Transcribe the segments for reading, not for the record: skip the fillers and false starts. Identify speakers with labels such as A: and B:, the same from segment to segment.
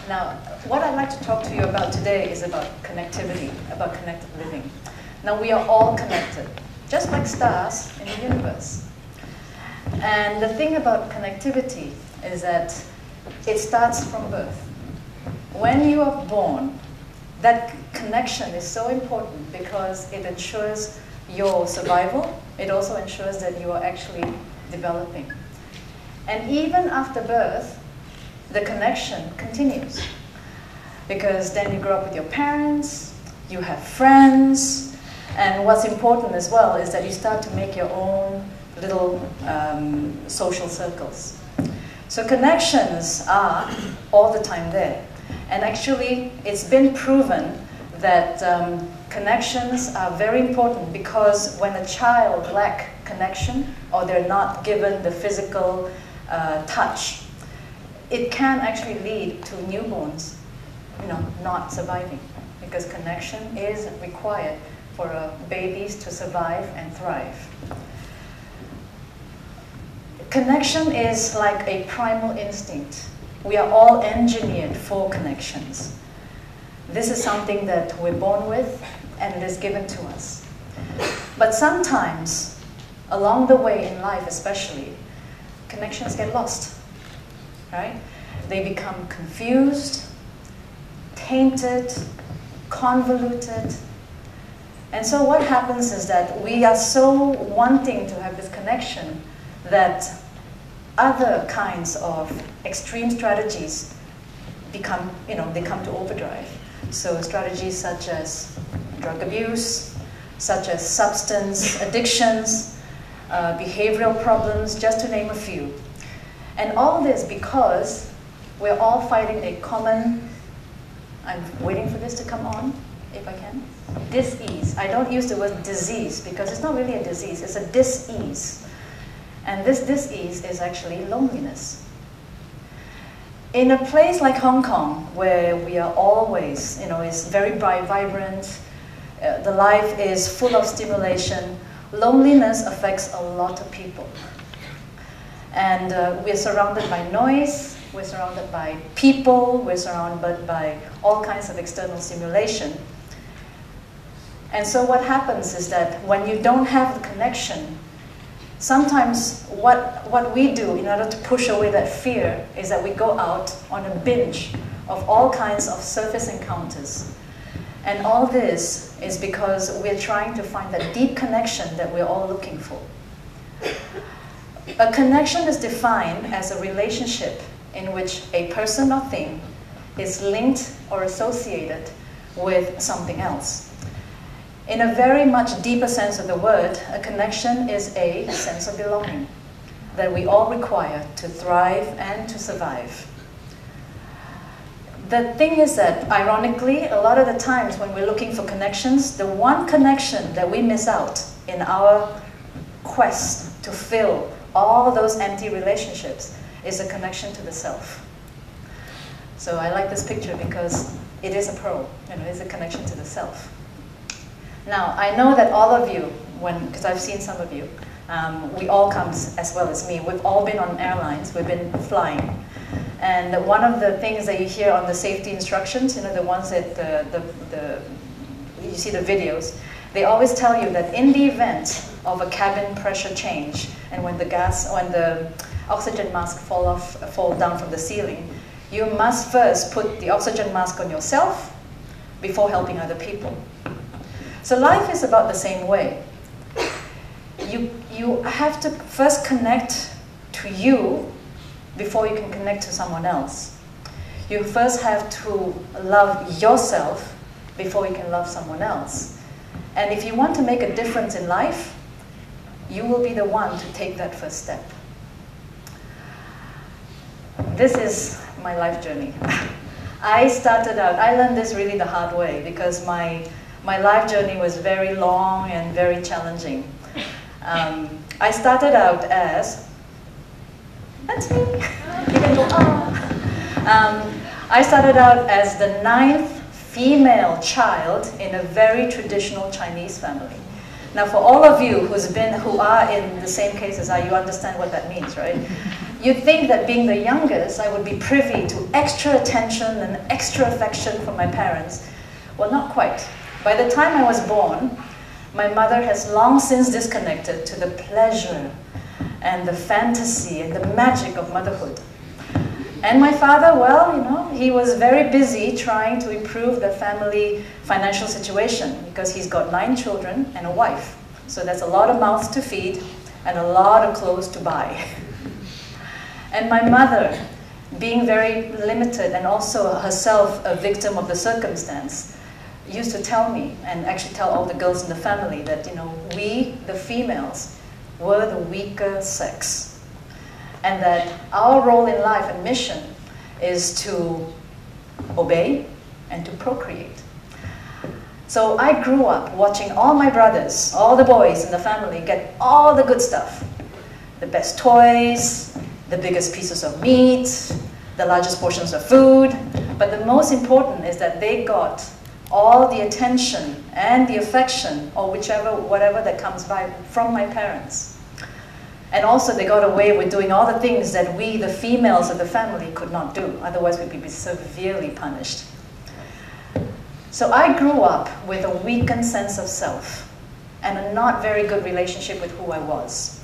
A: Now, what I'd like to talk to you about today is about connectivity, about connected living. Now, we are all connected, just like stars in the universe. And the thing about connectivity is that it starts from birth. When you are born, that connection is so important because it ensures your survival. It also ensures that you are actually developing. And even after birth, the connection continues. Because then you grow up with your parents, you have friends, and what's important as well is that you start to make your own little social circles. So connections are all the time there. And actually, it's been proven that connections are very important because when a child lacks connection or they're not given the physical touch, it can actually lead to newborns, not surviving, because connection is required for babies to survive and thrive. Connection is like a primal instinct. We are all engineered for connections. This is something that we're born with and it is given to us. But sometimes, along the way in life especially, connections get lost. Right? They become confused, tainted, convoluted. And so what happens is that we are so wanting to have this connection that other kinds of extreme strategies become, they come to overdrive. So strategies such as drug abuse, such as substance addictions, behavioral problems, just to name a few. And all this because we're all fighting a common, I'm waiting for this to come on, if I can, dis-ease. I don't use the word disease because it's not really a disease, it's a dis-ease. And this dis-ease is actually loneliness. In a place like Hong Kong, where we are always, it's very bright, vibrant, the life is full of stimulation, loneliness affects a lot of people. And we're surrounded by noise, we're surrounded by people, we're surrounded by all kinds of external stimulation. And so what happens is that when you don't have the connection, sometimes what we do in order to push away that fear is that we go out on a binge of all kinds of surface encounters. And all this is because we're trying to find that deep connection that we're all looking for. A connection is defined as a relationship in which a person or thing is linked or associated with something else. In a very much deeper sense of the word, a connection is a sense of belonging that we all require to thrive and to survive. The thing is that, ironically, a lot of the times when we're looking for connections, the one connection that we miss out in our quest to fill all of those empty relationships is a connection to the self. So I like this picture because it is a pearl, it's a connection to the self. Now, I know that all of you, because I've seen some of you, we all come as well as me. We've all been on airlines, we've been flying. And one of the things that you hear on the safety instructions, the ones that you see the videos, they always tell you that in the event of a cabin pressure change, and when the oxygen mask fall down from the ceiling, you must first put the oxygen mask on yourself before helping other people. So life is about the same way. You have to first connect to you before you can connect to someone else. You first have to love yourself before you can love someone else. And if you want to make a difference in life, you will be the one to take that first step. This is my life journey. I learned this really the hard way because my life journey was very long and very challenging. I started out as, that's me, you can go, I started out as the 9th female child in a very traditional Chinese family. Now for all of you who are in the same case as I, you understand what that means, right? You'd think that being the youngest, I would be privy to extra attention and extra affection from my parents. Well, not quite. By the time I was born, my mother has long since disconnected to the pleasure and the fantasy and the magic of motherhood. And my father, well, you know, he was very busy trying to improve the family financial situation because he's got 9 children and a wife. So that's a lot of mouths to feed and a lot of clothes to buy. And my mother, being very limited and also herself a victim of the circumstance, used to tell me, and actually tell all the girls in the family, that, you know, we, the females, were the weaker sex. And that our role in life and mission is to obey and to procreate. So I grew up watching all my brothers, all the boys in the family, get all the good stuff. The best toys, the biggest pieces of meat, the largest portions of food. But the most important is that they got all the attention and the affection, or whatever that comes by from my parents. And also they got away with doing all the things that we, the females of the family, could not do. Otherwise we'd be severely punished. So I grew up with a weakened sense of self and a not very good relationship with who I was.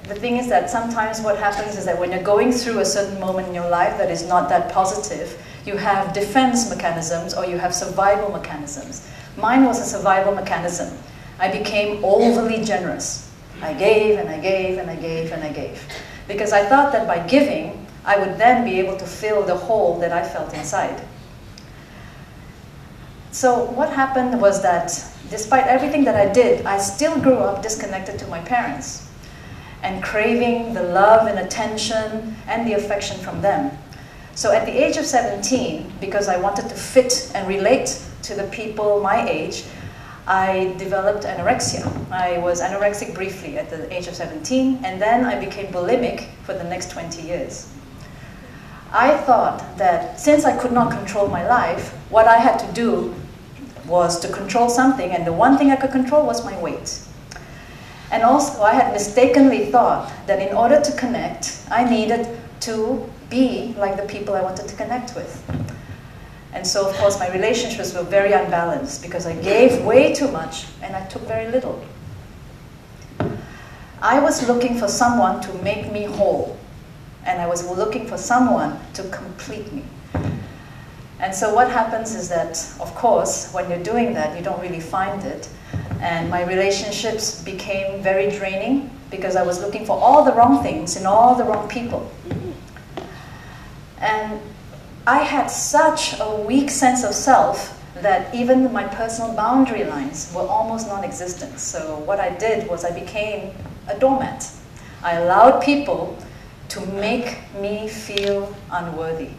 A: The thing is that sometimes what happens is that when you're going through a certain moment in your life that is not that positive, you have defense mechanisms or you have survival mechanisms. Mine was a survival mechanism. I became overly generous. I gave and I gave and I gave and I gave. Because I thought that by giving, I would then be able to fill the hole that I felt inside. So what happened was that despite everything that I did, I still grew up disconnected to my parents and craving the love and attention and the affection from them. So at the age of 17, because I wanted to fit and relate to the people my age, I developed anorexia. I was anorexic briefly at the age of 17, and then I became bulimic for the next 20 years. I thought that since I could not control my life, what I had to do was to control something, and the one thing I could control was my weight. And also, I had mistakenly thought that in order to connect, I needed to be like the people I wanted to connect with. And so, of course, my relationships were very unbalanced because I gave way too much and I took very little. I was looking for someone to make me whole, and I was looking for someone to complete me. And so what happens is that, of course, when you're doing that, you don't really find it. And my relationships became very draining because I was looking for all the wrong things in all the wrong people. And I had such a weak sense of self that even my personal boundary lines were almost non-existent. So what I did was I became a doormat. I allowed people to make me feel unworthy.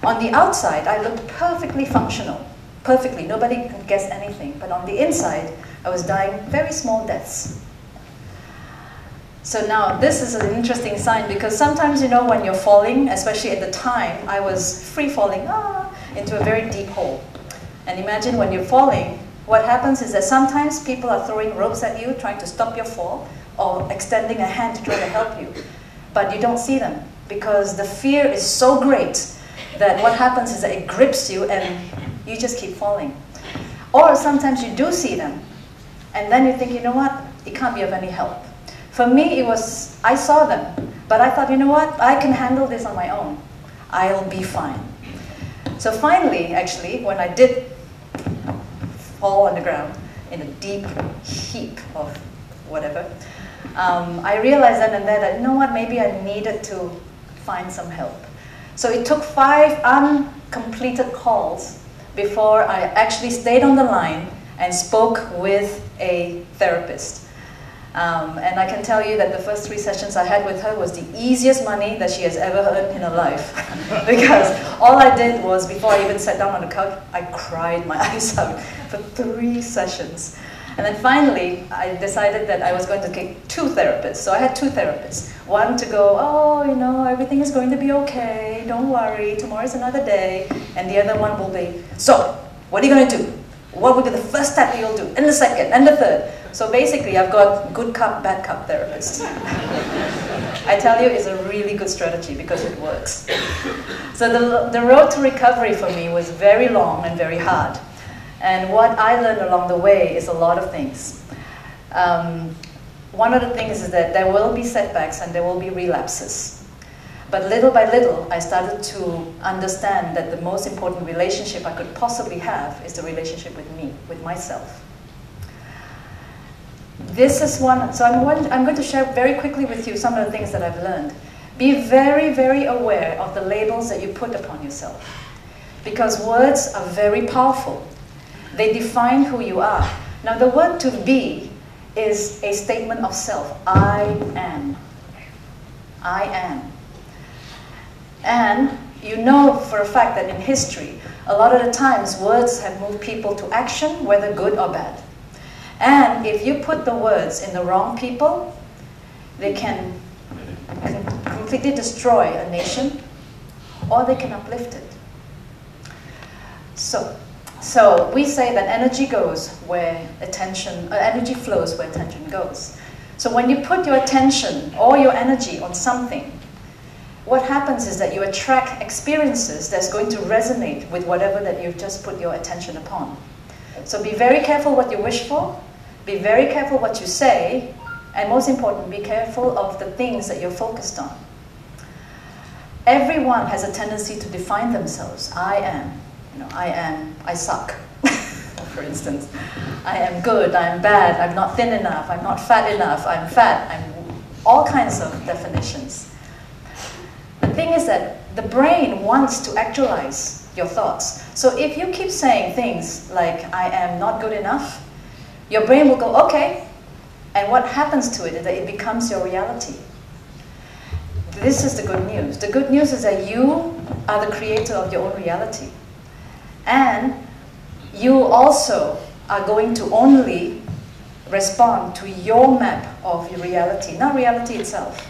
A: On the outside, I looked perfectly functional. Perfectly, nobody could guess anything. But on the inside, I was dying very small deaths. So now, this is an interesting sign because sometimes, you know, when you're falling, especially at the time, I was free falling into a very deep hole. And imagine when you're falling, what happens is that sometimes people are throwing ropes at you, trying to stop your fall, or extending a hand to try to help you. But you don't see them because the fear is so great that what happens is that it grips you and you just keep falling. Or sometimes you do see them, and then you think, you know what, it can't be of any help. For me, it was, I saw them, but I thought, you know what, I can handle this on my own. I'll be fine. So finally, actually, when I did fall on the ground in a deep heap of whatever, I realized then and there that, you know what, maybe I needed to find some help. So it took 5 uncompleted calls before I actually stayed on the line and spoke with a therapist. And I can tell you that the first 3 sessions I had with her was the easiest money that she has ever earned in her life. Because all I did was, before I even sat down on the couch, I cried my eyes out for 3 sessions. And then finally, I decided that I was going to get 2 therapists. So I had 2 therapists. One to go, oh, you know, everything is going to be okay, don't worry, tomorrow's another day. And the other one will be, so, what are you going to do? What will be the first step that you'll do? And the second, and the third. So basically, I've got good cup, bad cup therapist. I tell you, it's a really good strategy because it works. So the road to recovery for me was very long and very hard. And what I learned along the way is a lot of things. One of the things is that there will be setbacks and there will be relapses. But little by little, I started to understand that the most important relationship I could possibly have is the relationship with me, with myself. This is one, so I'm going to share very quickly with you some of the things that I've learned. Be very, very aware of the labels that you put upon yourself. Because words are very powerful. They define who you are. Now the word to be is a statement of self. I am. I am. And you know for a fact that in history, a lot of the times words have moved people to action, whether good or bad. And if you put the words in the wrong people, they can completely destroy a nation, or they can uplift it. So we say that energy goes where attention, energy flows where attention goes. So when you put your attention or your energy on something, what happens is that you attract experiences that's going to resonate with whatever that you've just put your attention upon. So be very careful what you wish for, be very careful what you say, and most important, be careful of the things that you're focused on. Everyone has a tendency to define themselves. I am, I suck, for instance. I am good, I am bad, I'm not thin enough, I'm not fat enough, I'm fat, I'm all kinds of definitions. The thing is that the brain wants to actualize your thoughts. So if you keep saying things like, I am not good enough, your brain will go, okay. And what happens to it is that it becomes your reality. This is the good news. The good news is that you are the creator of your own reality. And you also are going to only respond to your map of your reality, not reality itself.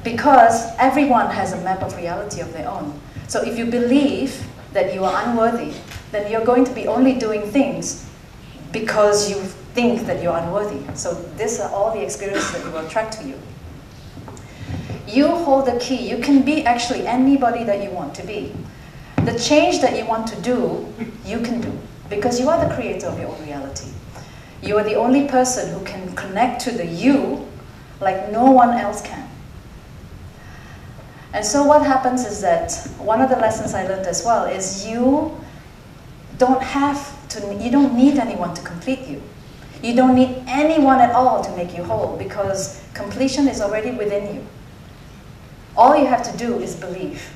A: Because everyone has a map of reality of their own. So if you believe that you are unworthy, then you're going to be only doing things because you think that you're unworthy. So these are all the experiences that will attract to you. You hold the key. You can be actually anybody that you want to be. The change that you want to do, you can do. Because you are the creator of your own reality. You are the only person who can connect to the you like no one else can. And so what happens is that one of the lessons I learned as well is you don't need anyone to complete you. You don't need anyone at all to make you whole because completion is already within you. All you have to do is believe.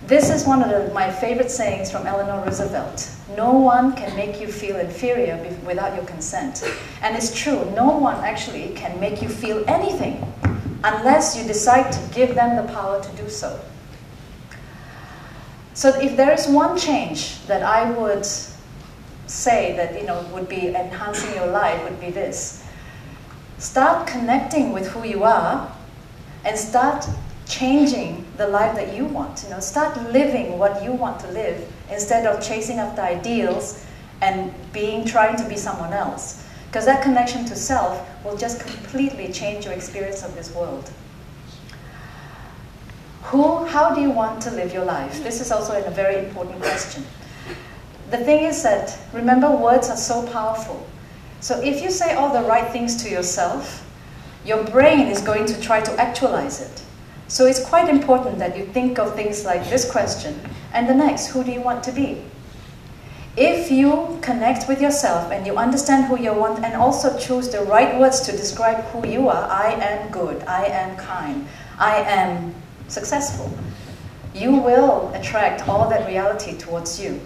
A: This is one of my favorite sayings from Eleanor Roosevelt. No one can make you feel inferior without your consent. And it's true, no one actually can make you feel anything unless you decide to give them the power to do so. So if there is one change that I would say that would be enhancing your life, would be this. Start connecting with who you are and start changing the life that you want. Start living what you want to live instead of chasing after ideals and trying to be someone else. Because that connection to self will just completely change your experience of this world. How do you want to live your life? This is also a very important question. The thing is that, remember, words are so powerful. So if you say all the right things to yourself, your brain is going to try to actualize it. So it's quite important that you think of things like this question and the next, who do you want to be? If you connect with yourself and you understand who you want and also choose the right words to describe who you are, I am good, I am kind, I am successful, you will attract all that reality towards you.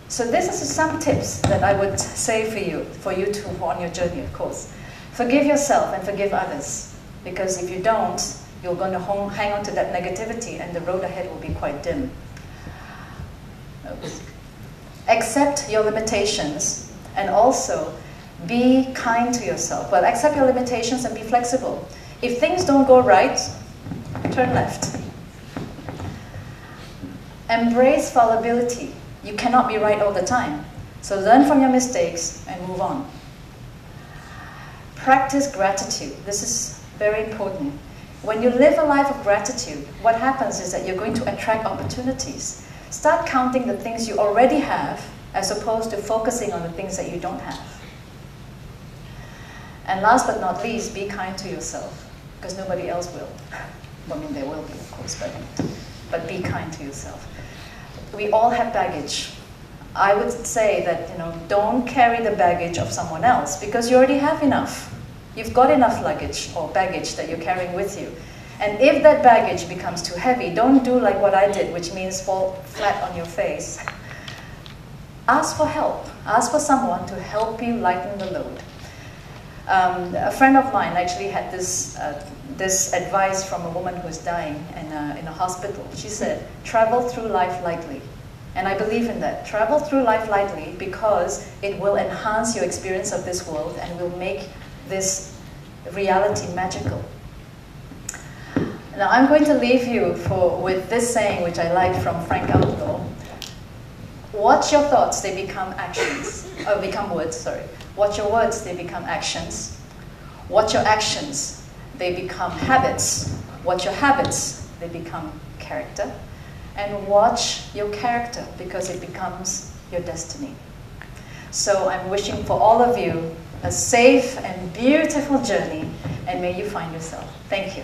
A: So this is some tips that I would say for you to on your journey, of course. Forgive yourself and forgive others, because if you don't, you're going to hang on to that negativity and the road ahead will be quite dim. Oops. Accept your limitations and also be kind to yourself. Well, accept your limitations and be flexible. If things don't go right, turn left. Embrace fallibility. You cannot be right all the time. So learn from your mistakes and move on. Practice gratitude. This is very important. When you live a life of gratitude, what happens is that you're going to attract opportunities. Start counting the things you already have as opposed to focusing on the things that you don't have. And last but not least, be kind to yourself, because nobody else will. Well, I mean, there will be, of course, but be kind to yourself. We all have baggage. I would say that, don't carry the baggage of someone else, because you already have enough. You've got enough luggage or baggage that you're carrying with you. And if that baggage becomes too heavy, don't do like what I did, which means fall flat on your face. Ask for help. Ask for someone to help you lighten the load. A friend of mine actually had this advice from a woman who's dying in a hospital. She said, travel through life lightly. And I believe in that. Travel through life lightly because it will enhance your experience of this world and will make this reality magical. Now I'm going to leave you with this saying, which I like, from Frank Outlaw. Watch your thoughts, they become actions. Become words, sorry. Watch your words, they become actions. Watch your actions, they become habits. Watch your habits, they become character. And watch your character, because it becomes your destiny. So I'm wishing for all of you a safe and beautiful journey, and may you find yourself. Thank you.